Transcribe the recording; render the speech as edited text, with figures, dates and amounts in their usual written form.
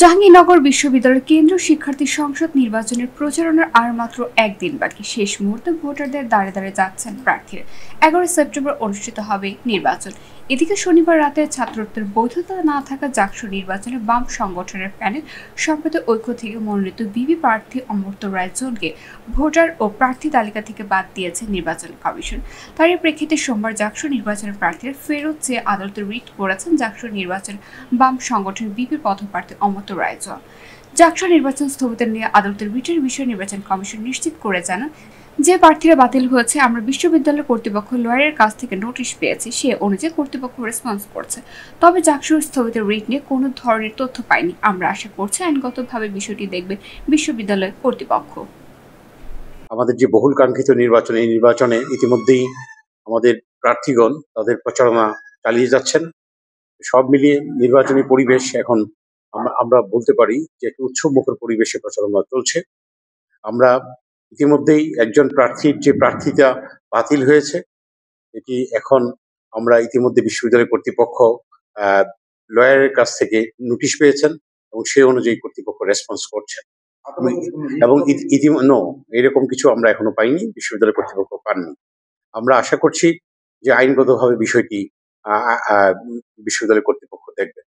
জাহাঙ্গীরনগর বিশ্ববিদ্যালয়ের কেন্দ্রীয় শিক্ষার্থী সংসদ নির্বাচনের প্রচারণার আর মাত্র একদিন বাকি। শেষ মুহূর্তে ভোটারদের দাঁড়ে দাঁড়ে যাচ্ছেন প্রার্থীরা। 11 সেপ্টেম্বর অনুষ্ঠিত হবে নির্বাচন। এদিকে শনিবার রাতে ছাত্রত্বের বৈধতা না থাকা জাকসু নির্বাচনে বাম সংগঠনের প্যানেল সম্প্রতি ঐক্য থেকে মনোনীত বিবি প্রার্থী অমর্ত্য রায়চৌধুরীকে ভোটার ও প্রার্থী তালিকা থেকে বাদ দিয়েছে নির্বাচন কমিশন। তারই প্রেক্ষিতে সোমবার জাকসু নির্বাচনের প্রার্থীরা ফেরত চেয়ে আদালতে রিট করেছেন জাকসু নির্বাচন বাম সংগঠন বিপির পথপ্রার্থী অমর্ত্য রায়চৌধুরী। জাকসু নির্বাচন স্থগিত নিয়ে আদালতের রিটের বিষয়ে নির্বাচন কমিশন নিশ্চিত করে জানান, যে প্রার্থীরা বাতিল হয়েছে আমরা বিশ্ববিদ্যালয় কর্তৃপক্ষ লয়ারের কাছ থেকে নোটিশ পেয়েছি, সে অনুযায়ী কর্তৃপক্ষ রেসপন্স করছে। তবে জাকসুর স্থগিত রিট নিয়ে কোনো ধরনের তথ্য পাইনি। আমরা আশা করছি আইনগতভাবে বিষয়টি দেখবে বিশ্ববিদ্যালয় কর্তৃপক্ষ। আমাদের যে বহুল কাঙ্ক্ষিত নির্বাচন, এই নির্বাচনে ইতিমধ্যেই আমাদের প্রার্থীগণ তাদের প্রচারণা চালিয়ে যাচ্ছেন। সব মিলিয়ে নির্বাচনী পরিবেশ এখন আমরা বলতে পারি যে একটি উৎসবমুখর পরিবেশে প্রচারণা চলছে। আমরা ইতিমধ্যেই একজন প্রার্থীর যে প্রার্থিতা বাতিল হয়েছে, এটি এখন আমরা ইতিমধ্যে বিশ্ববিদ্যালয় কর্তৃপক্ষ লয়ারের কাছ থেকে নোটিশ পেয়েছেন এবং সেই অনুযায়ী কর্তৃপক্ষ রেসপন্স করছেন এবং এরকম কিছু আমরা এখনো পাইনি, বিশ্ববিদ্যালয় কর্তৃপক্ষ পাননি। আমরা আশা করছি যে আইনগতভাবে বিষয়টি বিশ্ববিদ্যালয় কর্তৃপক্ষ দেখবে।